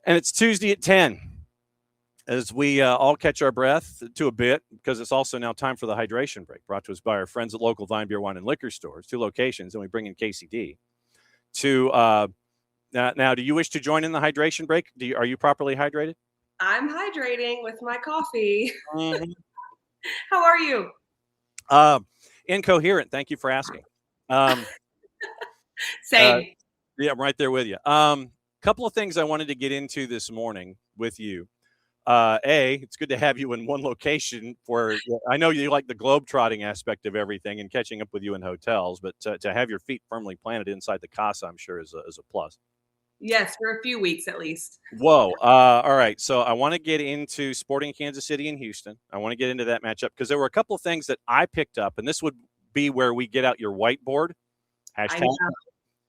And it's Tuesday at 10 as we all catch our breath to a bit because it's also now time for the hydration break brought to us by our friends at local Vine Beer, Wine, and Liquor stores, 2 locations, and we bring in Kacey D. Now, do you wish to join in the hydration break? Are you properly hydrated? I'm hydrating with my coffee. Mm-hmm. How are you? Incoherent. Thank you for asking. Same. Yeah, I'm right there with you. Couple of things I wanted to get into this morning with you. It's good to have you in one location where I know you like the globe-trotting aspect of everything and catching up with you in hotels, but to have your feet firmly planted inside the casa, I'm sure is a plus. Yes, for a few weeks at least. Whoa. All right. So I want to get into Sporting Kansas City and Houston. I want to get into that matchup because there were a couple of things that I picked up, and this would be where we get out your whiteboard. Hashtag.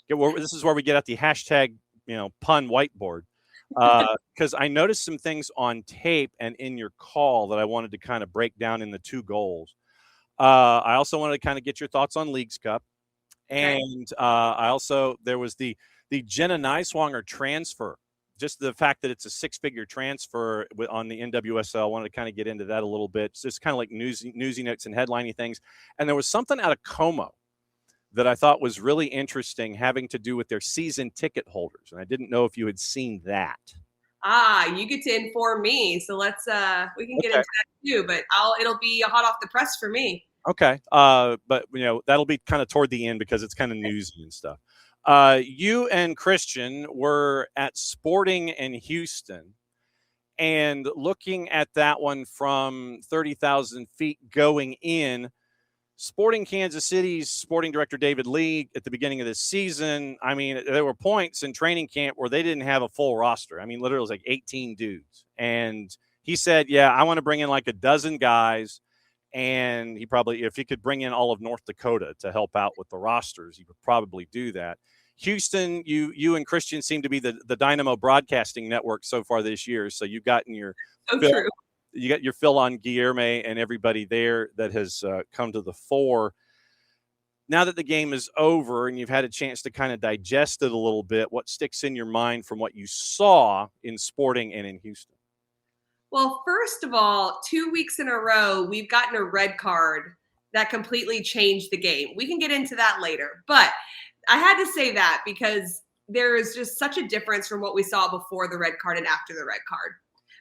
This is where we get out the hashtag, pun whiteboard. Because I noticed some things on tape and in your call that I wanted to kind of break down in the 2 goals. I also wanted to kind of get your thoughts on Leagues Cup. And there was the Jenna Niswanger transfer, just the fact that it's a 6-figure transfer on the NWSL. I wanted to kind of get into that a little bit. It's just kind of like newsy notes and headliney things. And there was something out of Como that I thought was really interesting having to do with their season ticket holders. And I didn't know if you had seen that. You get to inform me. So let's we can get into that too, but it'll be hot off the press for me. Okay. But that'll be kind of toward the end because it's kind of newsy and stuff. You and Christian were at Sporting in Houston and looking at that one from 30,000 feet going in. Sporting Kansas City's sporting director, David Lee, at the beginning of this season, I mean, there were points in training camp where they didn't have a full roster. I mean, literally it was like 18 dudes. And he said, I want to bring in like a dozen guys. And he probably, if he could bring in all of North Dakota to help out with the rosters, he would probably do that. Houston, you and Christian seem to be the Dynamo broadcasting network so far this year. So you've gotten your true. You got your fill on Guilherme and everybody there that has come to the fore. Now that the game is over and you've had a chance to kind of digest it a little bit, what sticks in your mind from what you saw in Sporting and in Houston? Well, first of all, 2 weeks in a row, we've gotten a red card that completely changed the game. We can get into that later, but I had to say that because there is just such a difference from what we saw before the red card and after the red card.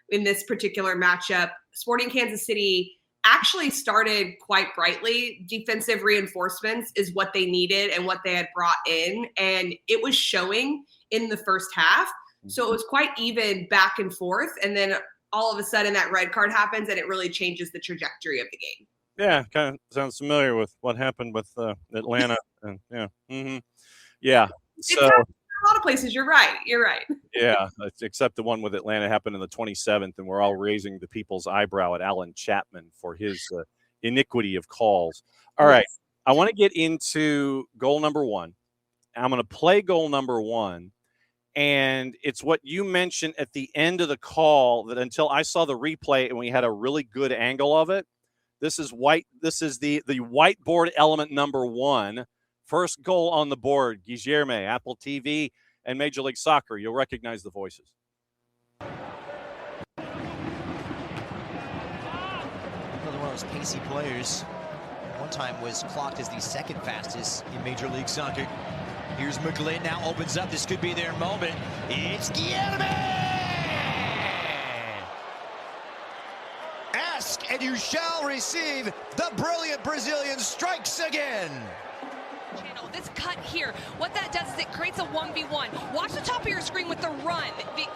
In this particular matchup, Sporting Kansas City actually started quite brightly. Defensive reinforcements is what they needed and what they had brought in, and it was showing in the first half. So it was quite even back and forth, and then all of a sudden that red card happens, and it really changes the trajectory of the game. Yeah, kind of sounds familiar with what happened with Atlanta. And yeah. So a lot of places, you're right. Yeah, except the one with Atlanta happened on the 27th, and we're all raising the people's eyebrow at Alan Chapman for his iniquity of calls. All right, I want to get into goal number 1. I'm going to play goal number 1, and it's what you mentioned at the end of the call that until I saw the replay and we had a really good angle of it. This is the whiteboard element number 1. First goal on the board, Guilherme, Apple TV, and Major League Soccer. You'll recognize the voices. Another one of those pacey players. One time was clocked as the 2nd fastest in Major League Soccer. Here's McGlynn, now opens up. This could be their moment. It's Guilherme! Ask and you shall receive. The brilliant Brazilian strikes again. Channel. This cut here, what that does is it creates a 1v1. Watch the top of your screen with the run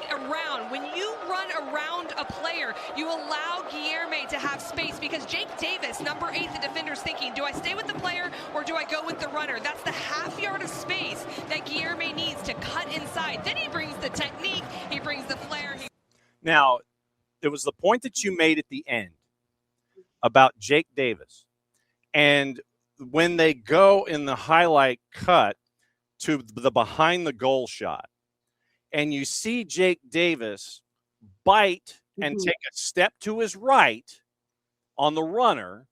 around. When you run around a player, you allow Guilherme to have space because Jake Davis, number 8, the defender's thinking, do I stay with the player or do I go with the runner? That's the half yard of space that Guilherme needs to cut inside. Then he brings the technique, he brings the flair. Now, it was the point that you made at the end about Jake Davis. And when they go in the highlight cut to the behind the goal shot and you see Jake Davis bite and take a step to his right on the runner,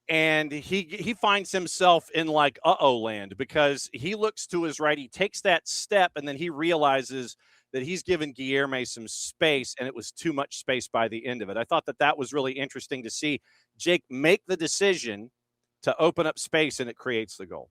and he finds himself in like uh-oh land because he looks to his right, he takes that step, and then he realizes that he's given Guilherme some space, and it was too much space by the end of it. I thought that was really interesting to see Jake make the decision to open up space, and it creates the goal.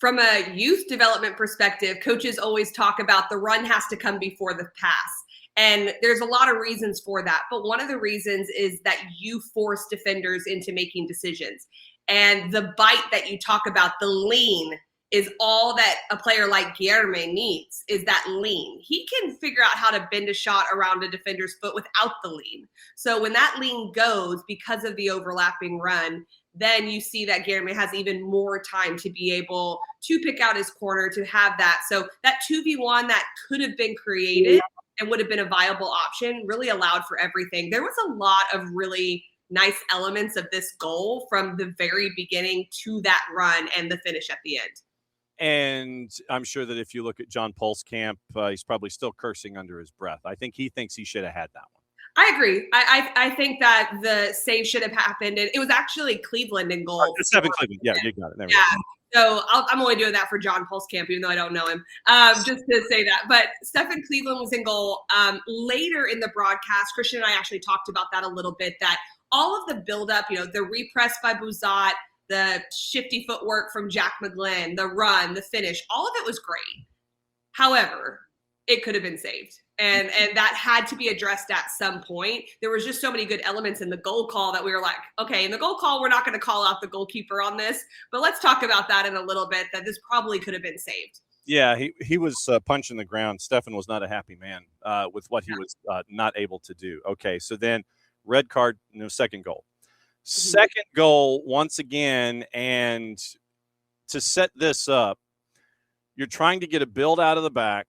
From a youth development perspective, coaches always talk about the run has to come before the pass. And there's a lot of reasons for that. But one of the reasons is that you force defenders into making decisions. And the bite that you talk about, the lean, is all that a player like Guilherme needs, is that lean. He can figure out how to bend a shot around a defender's foot without the lean. So when that lean goes because of the overlapping run, then you see that Guilherme has even more time to be able to pick out his corner, to have that. So that 2v1 that could have been created and would have been a viable option really allowed for everything. There was a lot of really nice elements of this goal from the very beginning to that run and the finish at the end. And I'm sure that if you look at John Pulskamp, he's probably still cursing under his breath. I think he thinks he should have had that one. I agree. I think that the save should have happened. And it was actually Cleveland in goal. Stephen Cleveland. Yeah, you got it. There we go. So I'm only doing that for John Pulskamp, even though I don't know him, just to say that. But Stephen Cleveland was in goal. Later in the broadcast, Christian and I actually talked about that a little bit, that all of the buildup, the repress by Buzat, the shifty footwork from Jack McGlynn, the run, the finish, all of it was great. However, it could have been saved. And that had to be addressed at some point. There was just so many good elements in the goal call that we were like, okay, in the goal call, we're not going to call out the goalkeeper on this, but let's talk about that in a little bit, that this probably could have been saved. Yeah, he was punching the ground. Stefan was not a happy man with what he was not able to do. Okay, so then red card, second goal. Second goal, once again, and to set this up, you're trying to get a build out of the back,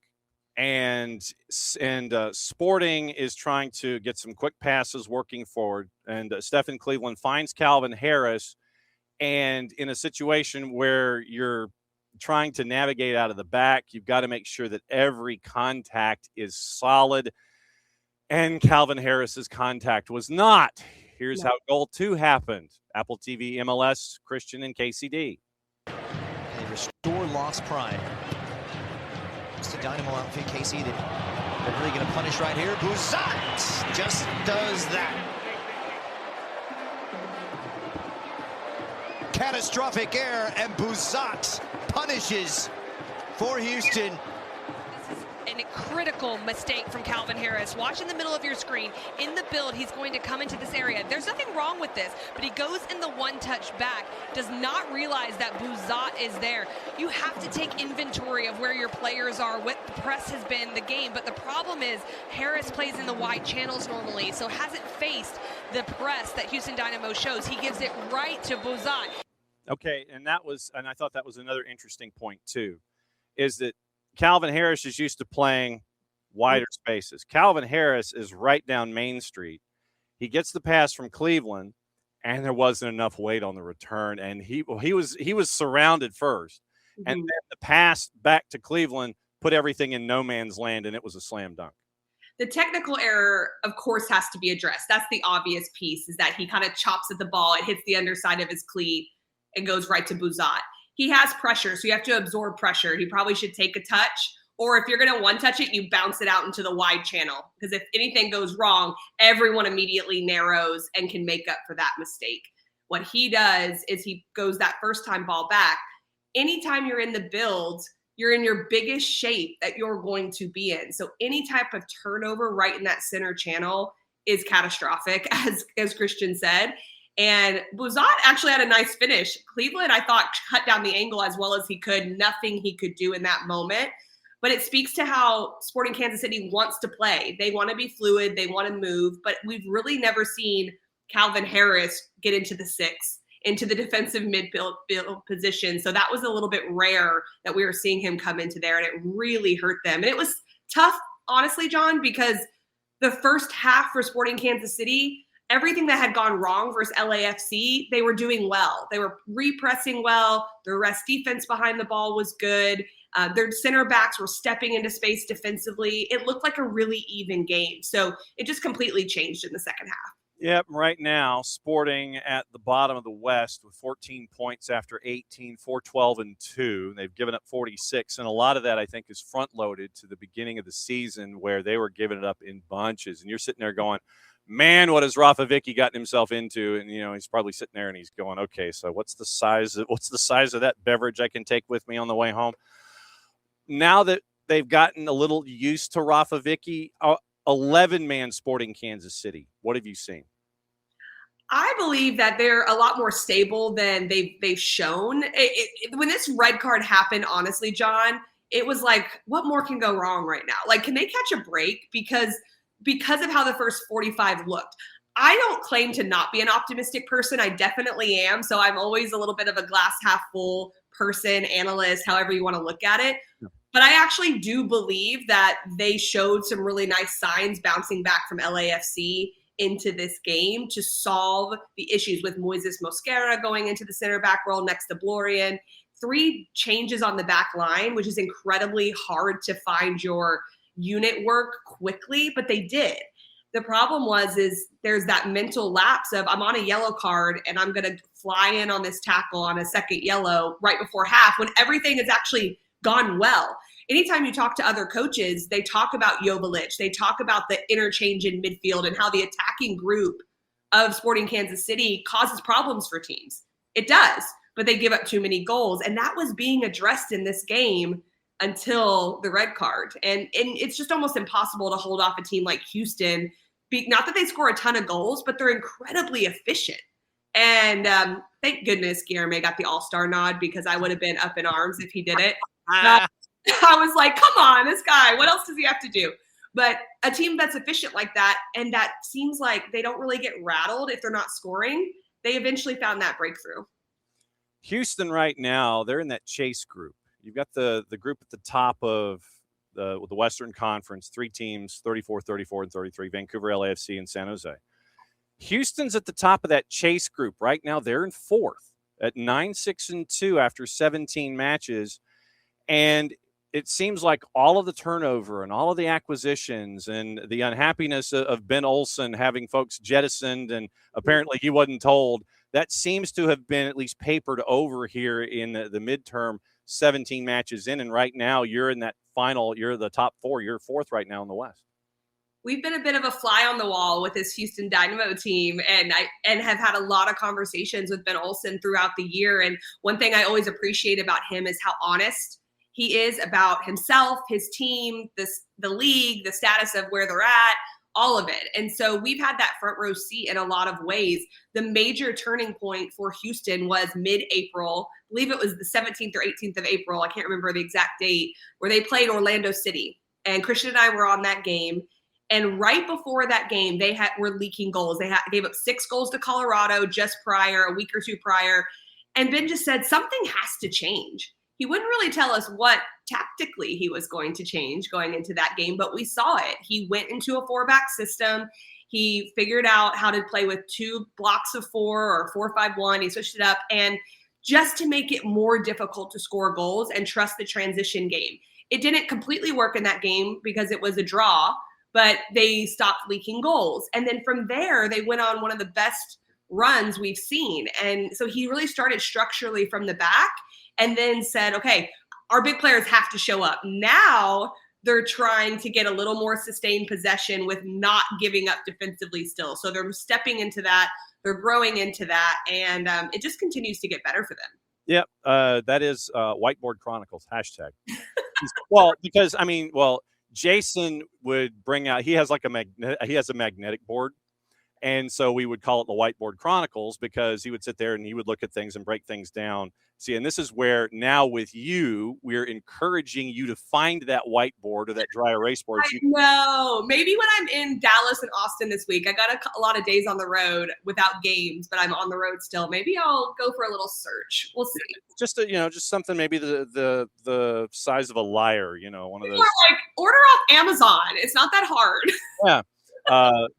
and Sporting is trying to get some quick passes working forward, and Stephen Cleveland finds Calvin Harris, and in a situation where you're trying to navigate out of the back, you've got to make sure that every contact is solid, and Calvin Harris's contact was not. Here's how goal 2 happened. Apple TV, MLS, Christian, and KCD. They restore lost pride. It's the Dynamo outfit, Kacey, that they're really going to punish right here. Buzat just does that. Catastrophic error, and Buzat punishes for Houston. This is a critical mistake from Calvin Harris. Watch in the middle of your screen. In the build, he's going to come into this area. There's nothing wrong with this, but he goes in the one-touch back, does not realize that Buzat is there. You have to take inventory of where your players are, what the press has been, the game, but the problem is Harris plays in the wide channels normally, so hasn't faced the press that Houston Dynamo shows. He gives it right to Buzat. Okay, and I thought that was another interesting point too, is that Calvin Harris is used to playing wider spaces. Calvin Harris is right down Main Street. He gets the pass from Cleveland, and there wasn't enough weight on the return, and he was surrounded first, and then the pass back to Cleveland put everything in no man's land, and it was a slam dunk. The technical error, of course, has to be addressed. That's the obvious piece, is that he kind of chops at the ball, it hits the underside of his cleat, and goes right to Buzat. He has pressure, so you have to absorb pressure. He probably should take a touch, or if you're going to one-touch it, you bounce it out into the wide channel, because if anything goes wrong, everyone immediately narrows and can make up for that mistake. What he does is he goes that first-time ball back. Anytime you're in the build, you're in your biggest shape that you're going to be in. So any type of turnover right in that center channel is catastrophic, as Christian said. And Buzat actually had a nice finish. Cleveland, I thought, cut down the angle as well as he could. Nothing he could do in that moment. But it speaks to how Sporting Kansas City wants to play. They want to be fluid. They want to move. But we've really never seen Calvin Harris get into the 6, into the defensive midfield position. So that was a little bit rare that we were seeing him come into there. And it really hurt them. And it was tough, honestly, John, because the first half for Sporting Kansas City, everything that had gone wrong versus LAFC, they were doing well. They were repressing well. Their rest defense behind the ball was good. Their center backs were stepping into space defensively. It looked like a really even game. So it just completely changed in the second half. Yep, right now, Sporting at the bottom of the West with 14 points after 18, 4-12 and 2. They've given up 46, and a lot of that, I think, is front-loaded to the beginning of the season where they were giving it up in bunches. And you're sitting there going, man, what has Rafa Vicky gotten himself into? And, he's probably sitting there and he's going, okay, so what's the size of that beverage I can take with me on the way home? Now that they've gotten a little used to Rafa Vicky, 11-man Sporting Kansas City. What have you seen? I believe that they're a lot more stable than they've shown. When this red card happened, honestly, John, it was like, what more can go wrong right now? Like, can they catch a break? Because of how the first 45 looked. I don't claim to not be an optimistic person. I definitely am. So I'm always a little bit of a glass half full person, analyst, however you want to look at it. Yeah. But I actually do believe that they showed some really nice signs bouncing back from LAFC into this game to solve the issues with Moises Mosquera going into the center back role next to Blorian. 3 changes on the back line, which is incredibly hard to find your unit work quickly, but they did. The problem is there's that mental lapse of I'm on a yellow card and I'm going to fly in on this tackle on a second yellow right before half when everything has actually gone well. Anytime you talk to other coaches, they talk about Joveljic. They talk about the interchange in midfield and how the attacking group of Sporting Kansas City causes problems for teams. It does, but they give up too many goals. And that was being addressed in this game until the red card. And it's just almost impossible to hold off a team like Houston. Not that they score a ton of goals, but they're incredibly efficient. And thank goodness Guilherme got the all-star nod because I would have been up in arms if he did it. I was like, come on, this guy, what else does he have to do? But a team that's efficient like that, and that seems like they don't really get rattled if they're not scoring, they eventually found that breakthrough. Houston right now, they're in that chase group. You've got the group at the top of the Western Conference, 3 teams, 34, 34, and 33, Vancouver, LAFC, and San Jose. Houston's at the top of that chase group. Right now, they're in 4th at 9-6-2 after 17 matches. And it seems like all of the turnover and all of the acquisitions and the unhappiness of Ben Olsen having folks jettisoned and apparently he wasn't told, that seems to have been at least papered over here in the midterm, 17 matches in. And right now you're in that final, you're the top 4, you're 4th right now in the West. We've been a bit of a fly on the wall with this Houston Dynamo team, and have had a lot of conversations with Ben Olsen throughout the year. And one thing I always appreciate about him is how honest he is about himself, his team, the league, the status of where they're at, all of it. And so we've had that front row seat in a lot of ways. The major turning point for Houston was mid-April. I believe it was the 17th or 18th of April. I can't remember the exact date, where they played Orlando City. And Christian and I were on that game. And right before that game, they were leaking goals. They gave up 6 goals to Colorado just prior, a week or 2 prior. And Ben just said, something has to change. He wouldn't really tell us what tactically he was going to change going into that game, but we saw it. He went into a 4-back system. He figured out how to play with 2 blocks of 4 or 4-5-1. He switched it up, and just to make it more difficult to score goals and trust the transition game. It didn't completely work in that game because it was a draw, but they stopped leaking goals. And then from there, they went on one of the best runs we've seen. And so he really started structurally from the back and then said, okay, our big players have to show up. Now they're trying to get a little more sustained possession with not giving up defensively still. So they're stepping into that. They're growing into that. And it just continues to get better for them. Yep. That is Whiteboard Chronicles, hashtag. Well, because, Jason would bring out, he has a magnetic board. And so we would call it the Whiteboard Chronicles because he would sit there and he would look at things and break things down. See, and this is where now with you, we're encouraging you to find that whiteboard or that dry erase board. I know. Maybe when I'm in Dallas and Austin this week, I got a lot of days on the road without games, but I'm on the road still. Maybe I'll go for a little search. We'll see. Just something maybe the size of a lyre, one of those. Like order off Amazon. It's not that hard. Yeah.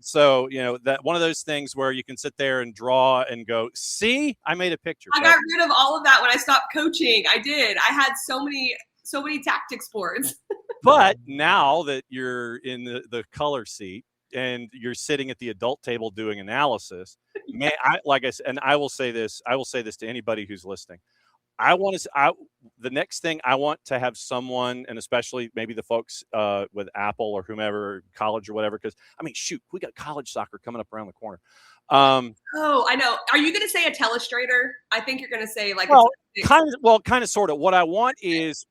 So that one of those things where you can sit there and draw and go, see, I made a picture. I got rid of all of that when I stopped coaching. I did. I had so many tactics boards. But now that you're in the color seat, and you're sitting at the adult table doing analysis. Man, like I said, and I will say this to anybody who's listening. The next thing I want to have someone, and especially maybe the folks with Apple or whomever, college or whatever, because I mean, shoot, we got college soccer coming up around the corner. Oh, I know. Are you going to say a telestrator? I think you're going to say like kind of, sort of. What I want is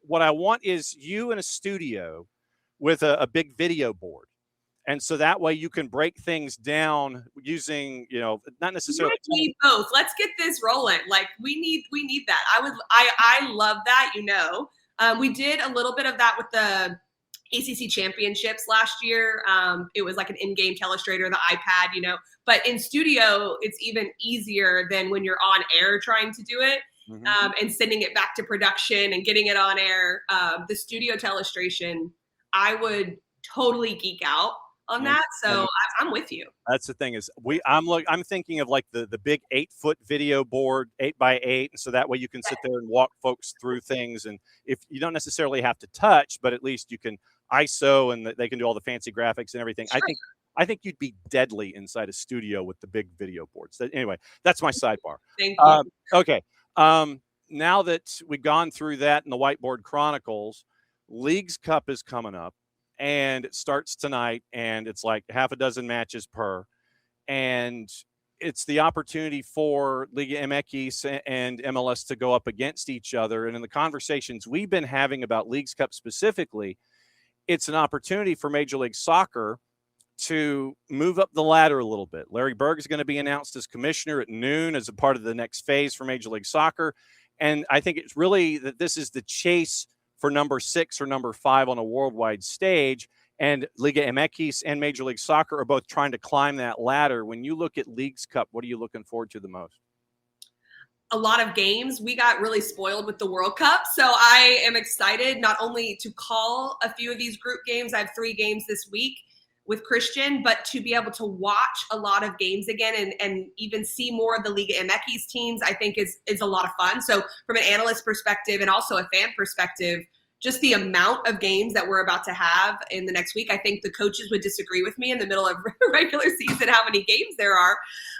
you in a studio with a big video board. And so that way you can break things down using, not necessarily. We need both. Let's get this rolling. Like we need that. I love that. We did a little bit of that with the ACC championships last year. It was like an in-game telestrator, the iPad, but in studio, it's even easier than when you're on air trying to do it. Mm-hmm. And sending it back to production and getting it on air. The studio telestration, I would totally geek out on that. So I'm with you. That's the thing is I'm thinking of like the big 8-foot video board, 8x8. And so that way you can sit there and walk folks through things. And if you don't necessarily have to touch, but at least you can ISO and they can do all the fancy graphics and everything. Sure. I think you'd be deadly inside a studio with the big video boards. Anyway, that's my sidebar. Thank you. Okay. Now that we've gone through that in the Whiteboard Chronicles, Leagues Cup is coming up. And it starts tonight, and it's like half a dozen matches per. And it's the opportunity for Liga MX and MLS to go up against each other. And in the conversations we've been having about Leagues Cup specifically, it's an opportunity for Major League Soccer to move up the ladder a little bit. Larry Berg is going to be announced as commissioner at noon as a part of the next phase for Major League Soccer. And I think it's really that this is the chase for number 6 or number 5 on a worldwide stage. And Liga MX and Major League Soccer are both trying to climb that ladder. When you look at Leagues Cup, what are you looking forward to the most? A lot of games. We got really spoiled with the World Cup. So I am excited not only to call a few of these group games. I have 3 games this week with Christian, but to be able to watch a lot of games again and even see more of the Liga MX teams, I think is a lot of fun. So from an analyst perspective and also a fan perspective, just the amount of games that we're about to have in the next week, I think the coaches would disagree with me in the middle of regular season how many games there are.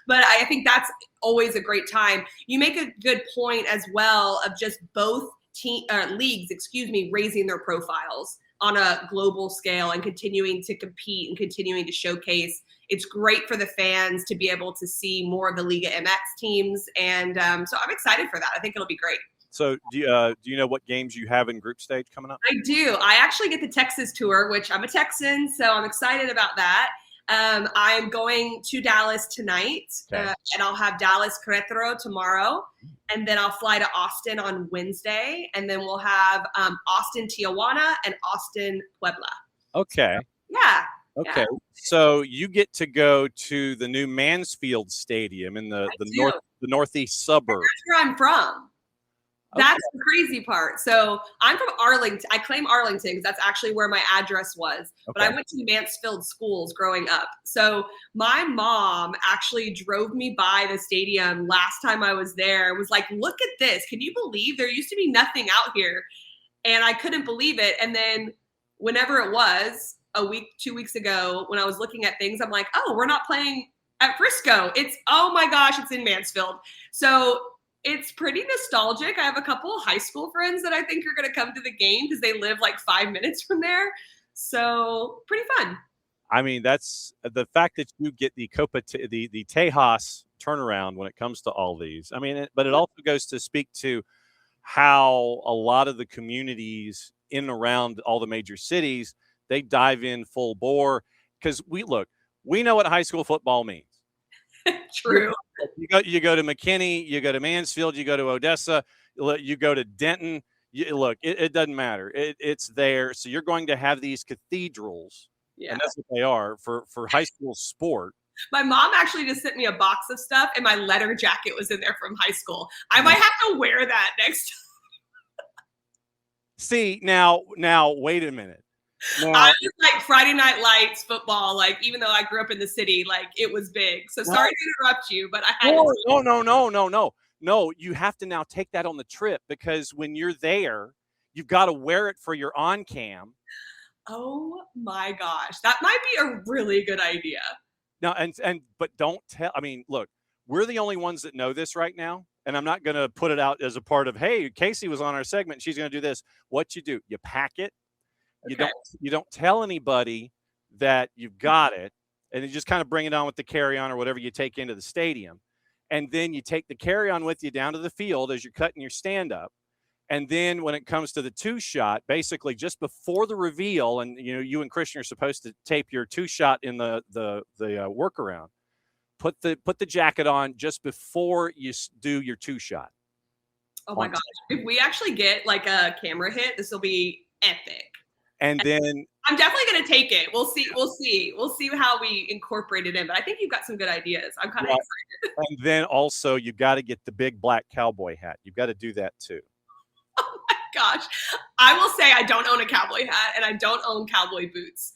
But I think that's always a great time. You make a good point as well of just both leagues, raising their profiles on a global scale and continuing to compete and continuing to showcase. It's great for the fans to be able to see more of the Liga MX teams. And so I'm excited for that. I think it'll be great. So do you know what games you have in group stage coming up? I do. I actually get the Texas tour, which I'm a Texan, so I'm excited about that. I'm going to Dallas tonight, and I'll have Dallas Querétaro tomorrow, and then I'll fly to Austin on Wednesday, and then we'll have Austin Tijuana and Austin Puebla. Okay. Yeah. Okay. Yeah. So you get to go to the new Mansfield Stadium in the northeast suburb. That's where I'm from. That's the crazy part. So I'm from Arlington. I claim Arlington because that's actually where my address was. Okay. But I went to Mansfield schools growing up. So my mom actually drove me by the stadium last time I was there. It was like, look at this. Can you believe there used to be nothing out here? And I couldn't believe it. And then whenever it was, 2 weeks ago, when I was looking at things, I'm like, oh, we're not playing at Frisco. Oh my gosh, it's in Mansfield. So it's pretty nostalgic. I have a couple of high school friends that I think are going to come to the game because they live like 5 minutes from there. So pretty fun. I mean, that's the fact that you get the the Tejas turnaround when it comes to all these. I mean, but it also goes to speak to how a lot of the communities in and around all the major cities, they dive in full bore because we know what high school football means. True. You go to McKinney, you go to Mansfield, you go to Odessa, you go to Denton. It doesn't matter. It's there. So you're going to have these cathedrals, and that's what they are for high school sport. My mom actually just sent me a box of stuff, and my letter jacket was in there from high school. I might have to wear that next time. See, now, wait a minute. Now, I was like Friday Night Lights football, like even though I grew up in the city, like it was big. So sorry to interrupt you, but I had to. No. You have to now take that on the trip because when you're there, you've got to wear it for your on cam. Oh my gosh. That might be a really good idea. Now, but don't tell. I mean, look, we're the only ones that know this right now, and I'm not going to put it out as a part of, hey, Kacey was on our segment, and she's going to do this. What you do, you pack it. Okay. You don't tell anybody that you've got it, and you just kind of bring it on with the carry-on or whatever you take into the stadium, and then you take the carry-on with you down to the field as you're cutting your stand-up. And then when it comes to the 2-shot, basically just before the reveal, and you and Christian are supposed to tape your 2-shot in the workaround. Put the jacket on just before you do your 2-shot. Oh my gosh! If we actually get like a camera hit, this will be epic. And then I'm definitely going to take it. We'll see how we incorporate it in. But I think you've got some good ideas. I'm kind of excited. And then also you got to get the big black cowboy hat. You've got to do that too. Oh my gosh. I will say I don't own a cowboy hat and I don't own cowboy boots.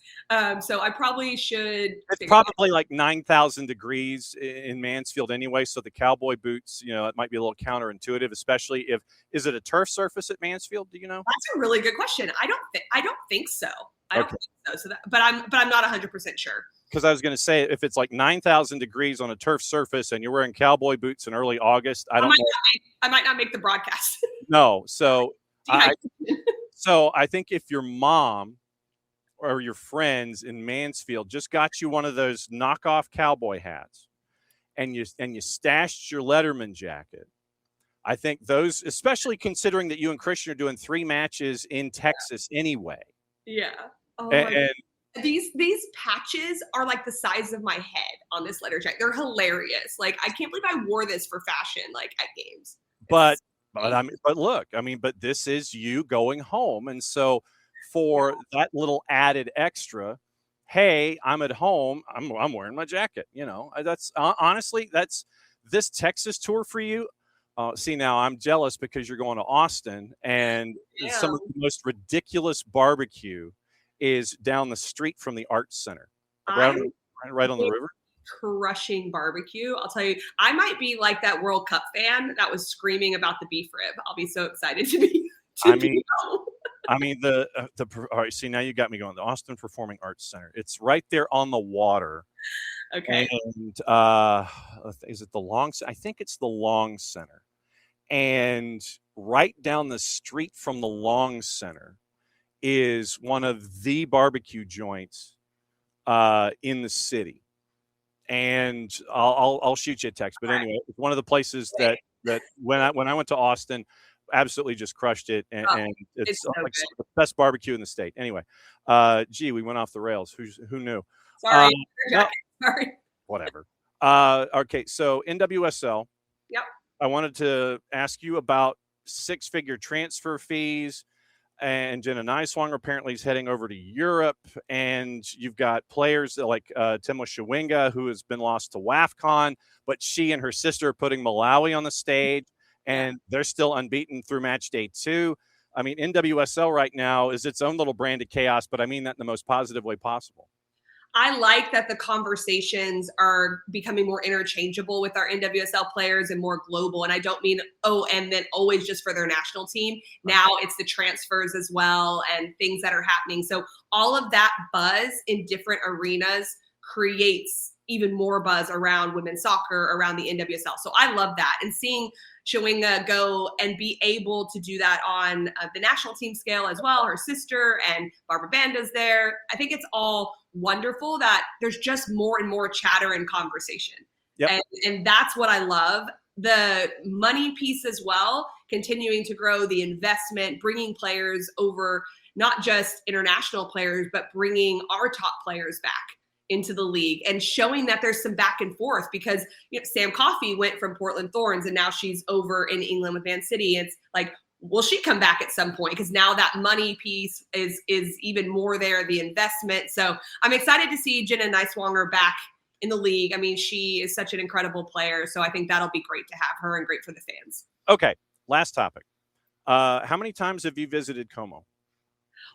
So I probably should. It's probably like 9,000 degrees in Mansfield anyway. So the cowboy boots, it might be a little counterintuitive, especially is it a turf surface at Mansfield? Do you know? That's a really good question. I don't think so. I don't think so. But I'm not 100% sure. Because I was going to say, if it's like 9,000 degrees on a turf surface and you're wearing cowboy boots in early August, I might not make the broadcast. No. So I think if your mom or your friends in Mansfield just got you one of those knockoff cowboy hats and you stashed your Letterman jacket, I think those, especially considering that you and Christian are doing 3 matches in Texas anyway. Yeah. Oh my God. These patches are like the size of my head on this letter jacket. They're hilarious. Like, I can't believe I wore this for fashion, like at games. But look, but this is you going home. And so for that little added extra, hey, I'm at home, I'm wearing my jacket. That's honestly, that's this Texas tour for you. See, now I'm jealous because you're going to Austin, and some of the most ridiculous barbecue is down the street from the Arts Center, right on the river. Crushing barbecue. I'll tell you, I might be like that World Cup fan that was screaming about the beef rib. I'll be so excited to be. All right. See, now you got me going. The Austin Performing Arts Center. It's right there on the water. Okay. And is it the Long? I think it's the Long Center. And right down the street from the Long Center is one of the barbecue joints in the city. And I'll shoot you a text. But anyway, it's one of the places that when I went to Austin, absolutely just crushed it. And it's so like the best barbecue in the state. Anyway, we went off the rails. Who knew? Sorry. Sorry. Whatever. Okay, so NWSL. Yep. I wanted to ask you about 6-figure transfer fees. And Jenna Niswanger apparently is heading over to Europe. And you've got players like Timo Shawinga, who has been lost to WAFCON, but she and her sister are putting Malawi on the stage, and they're still unbeaten through match day 2. I mean, NWSL right now is its own little brand of chaos, but I mean that in the most positive way possible. I like that the conversations are becoming more interchangeable with our NWSL players and more global. And I don't mean, and then always just for their national team. Now it's the transfers as well and things that are happening. So all of that buzz in different arenas creates even more buzz around women's soccer, around the NWSL. So I love that. And seeing Shawinga go and be able to do that on the national team scale as well, her sister and Barbara Banda's there. I think it's all wonderful that there's just more and more chatter and conversation. Yep. And that's what I love. The money piece as well, continuing to grow the investment, bringing players over, not just international players, but bringing our top players back into the league and showing that there's some back and forth because Sam Coffey went from Portland Thorns and now she's over in England with Man City. It's like, will she come back at some point? Because now that money piece is even more there, the investment. So I'm excited to see Jenna Niswanger back in the league. I mean, she is such an incredible player. So I think that'll be great to have her and great for the fans. Okay, last topic. How many times have you visited Como?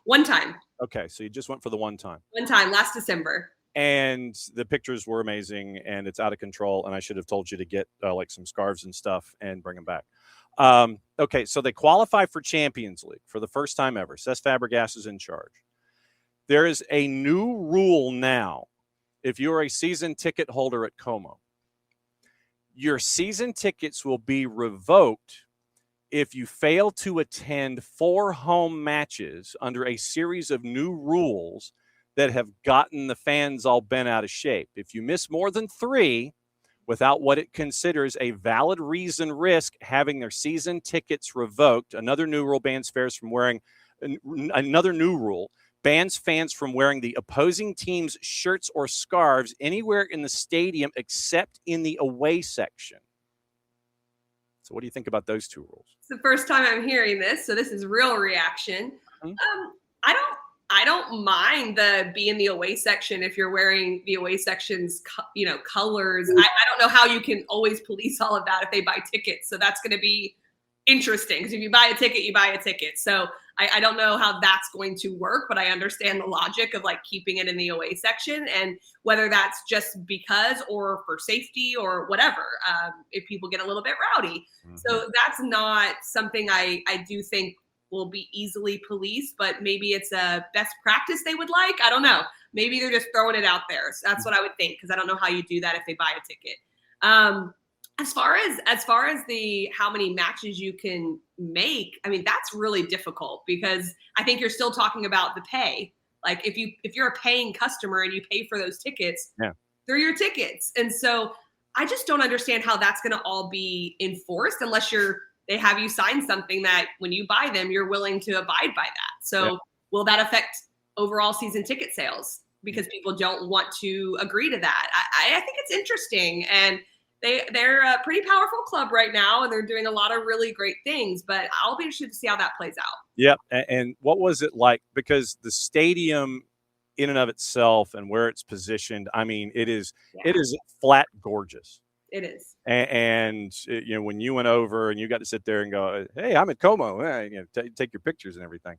One time. Okay, so you just went for the one time. One time, last December. And the pictures were amazing, and it's out of control. And I should have told you to get like some scarves and stuff and bring them back. Okay, so they qualify for Champions League for the first time ever. Cesc Fabregas is in charge. There is a new rule now. If you're a season ticket holder at Como, your season tickets will be revoked if you fail to attend 4 home matches under a series of new rules that have gotten the fans all bent out of shape. If you miss more than 3 without what it considers a valid reason, risk having their season tickets revoked. Another new rule bans fans from wearing the opposing team's shirts or scarves anywhere in the stadium except in the away section. So what do you think about those 2 rules? It's the first time I'm hearing this, so this is real reaction. I don't mind the be in the away section if you're wearing the away section's colors. I don't know how you can always police all of that if they buy tickets. So that's going to be interesting, because if you buy a ticket, you buy a ticket. So I don't know how that's going to work, but I understand the logic of like keeping it in the away section, and whether that's just because or for safety or whatever, if people get a little bit rowdy. Mm-hmm. So that's not something I do think will be easily policed, but maybe it's a best practice they would like. I don't know. Maybe they're just throwing it out there. So that's what I would think, because I don't know how you do that if they buy a ticket. As far as the how many matches you can make, I mean, that's really difficult, because I think you're still talking about the pay. Like if you're a paying customer and you pay for those tickets, they're your tickets. And so I just don't understand how that's going to all be enforced unless they have you sign something that when you buy them, you're willing to abide by that. So will that affect overall season ticket sales because people don't want to agree to that? I think it's interesting, and they're a pretty powerful club right now, and they're doing a lot of really great things, but I'll be interested to see how that plays out. Yep. And what was it like? Because the stadium in and of itself and where it's positioned, I mean, it is flat gorgeous. It is. And when you went over and you got to sit there and go, hey, I'm at Como, take your pictures and everything.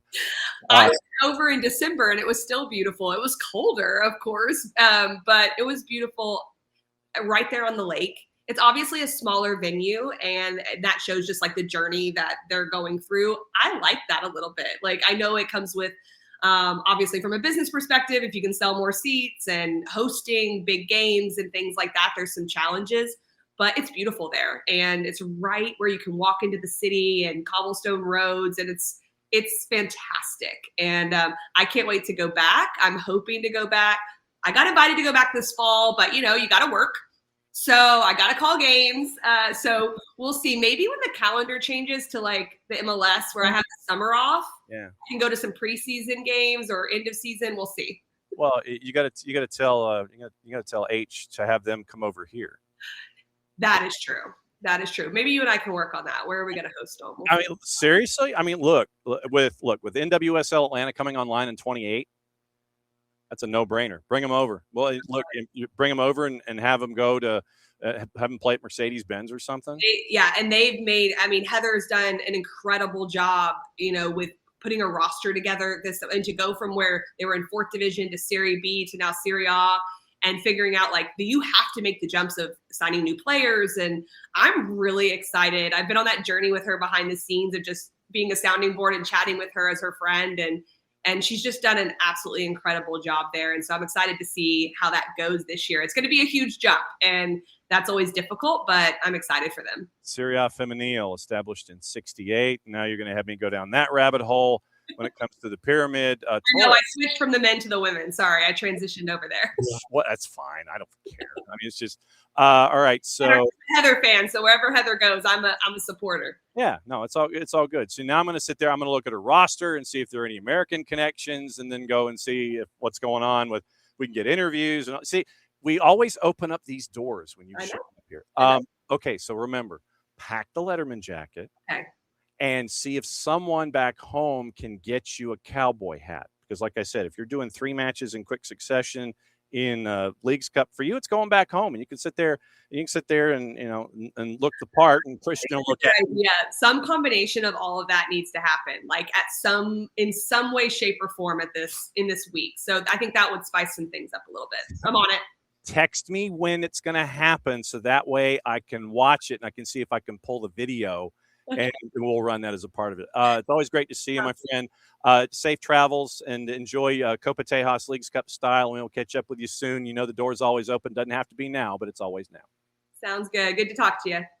I was over in December and it was still beautiful. It was colder, of course, but it was beautiful right there on the lake. It's obviously a smaller venue, and that shows just like the journey that they're going through. I like that a little bit. Like, I know it comes with, obviously from a business perspective, if you can sell more seats and hosting big games and things like that, there's some challenges, but it's beautiful there. And it's right where you can walk into the city and cobblestone roads, and it's fantastic. And I can't wait to go back. I'm hoping to go back. I got invited to go back this fall, but you got to work. So I got to call games. So we'll see. Maybe when the calendar changes to like the MLS where I have the summer off, I can go to some preseason games or end of season. We'll see. Well, you got to tell H to have them come over here. That is true. That is true. Maybe you and I can work on that. Where are we going to host them? I mean, seriously? I mean, look with NWSL Atlanta coming online in 28. That's a no-brainer. Bring them over. Well, look, you bring them over and have them go to have them play at Mercedes-Benz or something. And they've made. I mean, Heather's done an incredible job, with putting a roster together. And to go from where they were in 4th division to Serie B to now Serie A, and figuring out like you have to make the jumps of signing new players. And I'm really excited. I've been on that journey with her behind the scenes of just being a sounding board and chatting with her as her friend, and she's just done an absolutely incredible job there. And so I'm excited to see how that goes this year. It's going to be a huge jump, and that's always difficult, but I'm excited for them. Serie A Femenil established in 68. Now you're going to have me go down that rabbit hole when it comes to the pyramid. I switched from the men to the women. Sorry, I transitioned over there. Well, that's fine. I don't care. I mean, it's just all right. So Heather fan. So wherever Heather goes, I'm a supporter. Yeah, no, it's all good. So now I'm going to sit there. I'm going to look at her roster and see if there are any American connections, and then go and see if what's going on with. We can get interviews and see. We always open up these doors when you show up here. Okay, so remember, pack the Letterman jacket. Okay. And see if someone back home can get you a cowboy hat. Because like I said, if you're doing 3 matches in quick succession in Leagues Cup, for you, it's going back home, and you can sit there and and look the part, and Christian will look at it. Yeah, some combination of all of that needs to happen, like in some way, shape, or form in this week. So I think that would spice some things up a little bit. I'm on it. Text me when it's going to happen, so that way I can watch it and I can see if I can pull the video and we'll run that as a part of it. It's always great to see you, my friend. Safe travels and enjoy Copa Tejas Leagues Cup style. And we'll catch up with you soon. You know the door's always open. Doesn't have to be now, but it's always now. Sounds good. Good to talk to you.